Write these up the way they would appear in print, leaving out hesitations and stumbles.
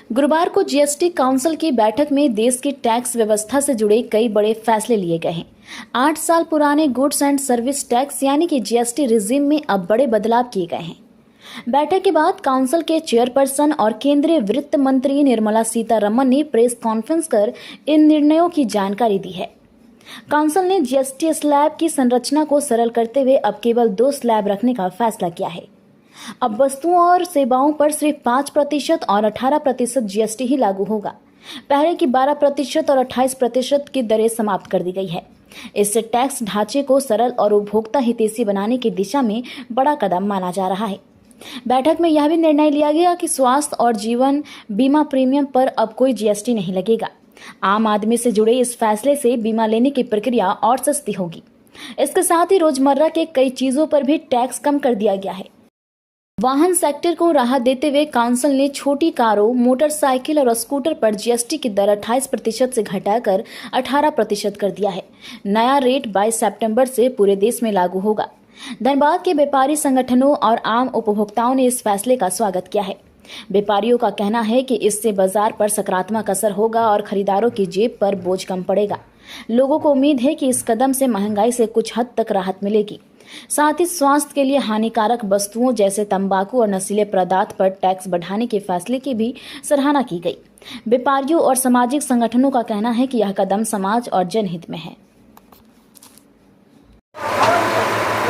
गुरुवार को GST council की बैठक में देश की टैक्स व्यवस्था से जुड़े कई बड़े फैसले लिए गए हैं। 8 साल पुराने गुड्स एंड सर्विस टैक्स यानी कि जीएसटी रिजीम में अब बड़े बदलाव किए गए हैं। बैठक के बाद काउंसिल के चेयरपर्सन और केंद्रीय वित्त मंत्री निर्मला सीतारमण ने प्रेस कॉन्फ्रेंस कर इन निर्णयों की जानकारी दी है। काउंसिल ने जीएसटी स्लैब की संरचना को सरल करते हुए अब केवल 2 स्लैब रखने का फैसला किया है। अब वस्तुओं और सेवाओं पर सिर्फ 5% और 18% जीएसटी ही लागू होगा। पहले की 12% और 28% की दरें समाप्त कर दी गई है। इससे टैक्स ढांचे को सरल और उपभोक्ता हितैषी बनाने की दिशा में बड़ा कदम माना जा रहा है। बैठक में यह भी निर्णय लिया गया कि स्वास्थ्य और जीवन बीमा प्रीमियम पर अब कोई जीएसटी नहीं लगेगा। आम आदमी से जुड़े इस फैसले से बीमा लेने की प्रक्रिया और सस्ती होगी। इसके साथ ही रोजमर्रा के कई चीजों पर भी टैक्स कम कर दिया गया है। वाहन सेक्टर को राहत देते हुए काउंसिल ने छोटी कारों, मोटरसाइकिल और स्कूटर पर जीएसटी की दर 28% से घटाकर 18% कर दिया है। नया रेट 22 सितंबर से पूरे देश में लागू होगा। धनबाद के व्यापारी संगठनों और आम उपभोक्ताओं ने इस फैसले का स्वागत किया है। व्यापारियों का कहना है कि इससे बाजार पर सकारात्मक असर होगा और खरीदारों की जेब पर बोझ कम पड़ेगा। लोगों को उम्मीद है कि इस कदम से महंगाई से कुछ हद तक राहत मिलेगी। साथ ही स्वास्थ्य के लिए हानिकारक वस्तुओं जैसे तंबाकू और नशीले पदार्थ पर टैक्स बढ़ाने के फैसले की भी सराहना की गई। व्यापारियों और सामाजिक संगठनों का कहना है कि यह कदम समाज और जनहित में है।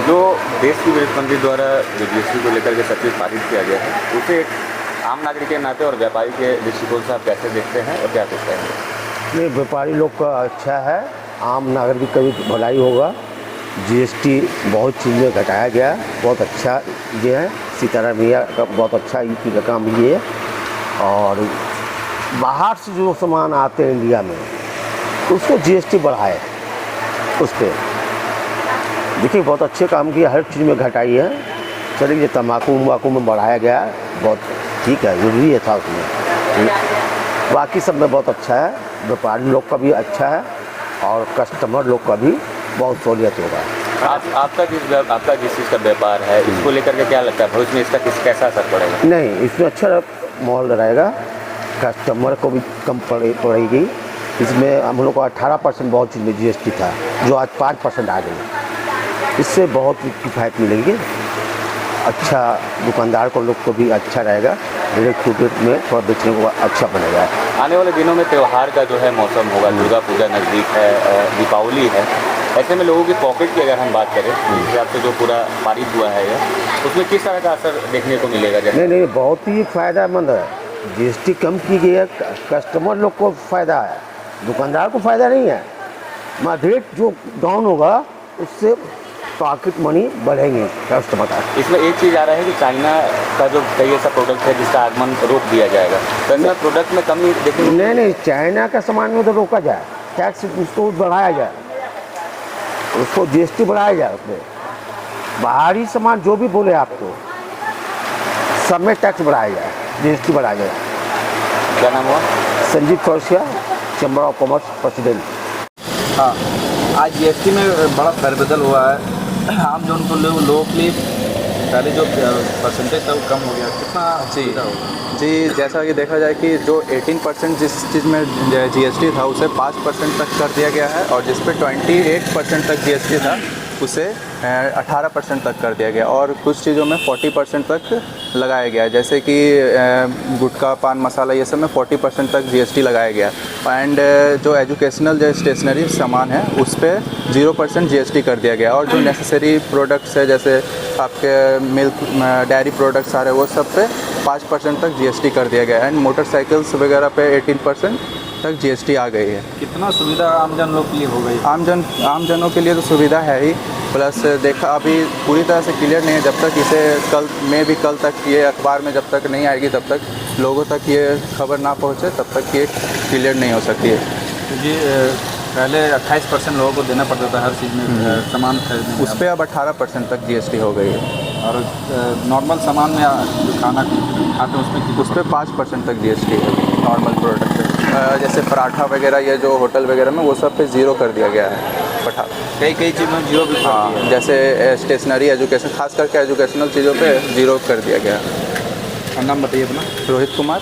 जो देश की वित्त मंत्री द्वारा जो जीएसटी को लेकर के सब चीज़ पारित किया गया है, उसे एक आम नागरिक के नाते और व्यापारी के दृष्टिकोण से आप कैसे देखते हैं और क्या सोचते हैं? ये व्यापारी लोग का अच्छा है, आम नागरिक का भी भलाई होगा। जीएसटी बहुत चीज़ में घटाया गया, बहुत अच्छा ये है। सीताराम भैया का बहुत अच्छा का काम ये है। और बाहर से जो सामान आते हैं इंडिया में, उसको जीएसटी बढ़ाए। उस पर देखिए बहुत अच्छे काम किया, हर चीज़ में घटाई है। चलिए तम्बाकू में बढ़ाया गया, बहुत ठीक है, जरूरी है था उसमें। बाकी सब में बहुत अच्छा है। व्यापारी लोग का भी अच्छा है और कस्टमर लोग का भी बहुत सहूलियत होगा। आपका जिस चीज़ का व्यापार है, इसको लेकर के क्या लगता है भविष्य में इसका कैसा असर पड़ेगा? नहीं, इसमें अच्छा माहौल रहेगा, कस्टमर को भी कम पड़ेगी। इसमें हम लोग को 18% बहुत चीज़ में जीएसटी था, जो आज 5% आ गई। इससे बहुत किफ़ायत मिलेगी। अच्छा दुकानदार को लोग को भी अच्छा रहेगा, डायरेक्ट टू में थोड़ा बेचने को अच्छा बनेगा। आने वाले दिनों में त्यौहार का जो है मौसम होगा, दुर्गा पूजा नज़दीक है, दीपावली है। ऐसे में लोगों की पॉकेट की अगर हम बात करें, जिस हिसाब से जो पूरा पारित हुआ है यह, उसमें किस तरह का असर देखने को मिलेगा? नहीं, बहुत ही फ़ायदेमंद है। जीएसटी कम की गई है, कस्टमर लोग को फ़ायदा है, दुकानदार को फ़ायदा नहीं है। रेट जो डाउन होगा उससे पॉकेट मनी बढ़ेंगे कस्टमर का। इसमें एक चीज़ आ रहा है कि चाइना का जो कई ऐसा प्रोडक्ट है जिसका आगमन रोक दिया जाएगा, तो इसमें प्रोडक्ट में कमी देखने? नहीं, चाइना का सामान में तो रोका जाए, टैक्स उसको बढ़ाया जाए, उसको जीएसटी बढ़ाया जाए। उसमें बाहरी सामान जो भी बोले आपको, सब में टैक्स बढ़ाया जाए, जीएसटी बढ़ाया जाए। क्या नाम हुआ? Sanjeev Chaurasia, chamber of commerce president. हाँ, आज जीएसटी में बड़ा फेरबदल हुआ है। आम जन को लोगों के लिए पहले जो परसेंटेज था वो कम हो गया, कितना सुविधा होगा? जी, जैसा कि देखा जाए कि जो 18% जिस चीज़ में जीएसटी था उसे 5% तक कर दिया गया है, और जिस पे 28% तक जीएसटी था उसे 18% तक कर दिया गया, और कुछ चीज़ों में 40% तक लगाया गया है। जैसे कि गुटखा, पान मसाला, ये सब में 40% तक जीएसटी लगाया गया। एंड जो एजुकेशनल जो स्टेशनरी सामान है उस पर 0% जीएसटी कर दिया गया, और जो नेसेसरी प्रोडक्ट्स है जैसे आपके मिल्क, डेयरी प्रोडक्ट्स आ रहे हैं, वो सब पे 5% तक जीएसटी कर दिया गया है। एंड मोटरसाइकिल्स वगैरह पे 18% तक जीएसटी आ गई है। कितना सुविधा आम जन लोग के लिए हो गई? आम जनों के लिए तो सुविधा है ही, प्लस देखा अभी पूरी तरह से क्लियर नहीं है। जब तक इसे कल तक ये अखबार में जब तक नहीं आएगी, तब तक लोगों तक ये खबर ना पहुँचे, तब तक ये क्लियर नहीं हो सकती है। क्योंकि पहले 28% लोगों को देना पड़ता था हर चीज़ में सामान खरीदने, उस पर अब 18% तक जीएसटी हो गई है। और नॉर्मल सामान में जो खाना खाते हैं उस पर 5% तक जीएसटी है नॉर्मल प्रोडक्ट पे। जैसे पराठा वगैरह, ये जो होटल वगैरह में, वो सब पे 0 कर दिया गया है। कई चीज़ में 0 भी। हाँ, जैसे स्टेशनरी, एजुकेशन, खास करके एजुकेशनल चीज़ों पे 0 कर दिया गया है। नाम बताइए अपना? रोहित कुमार।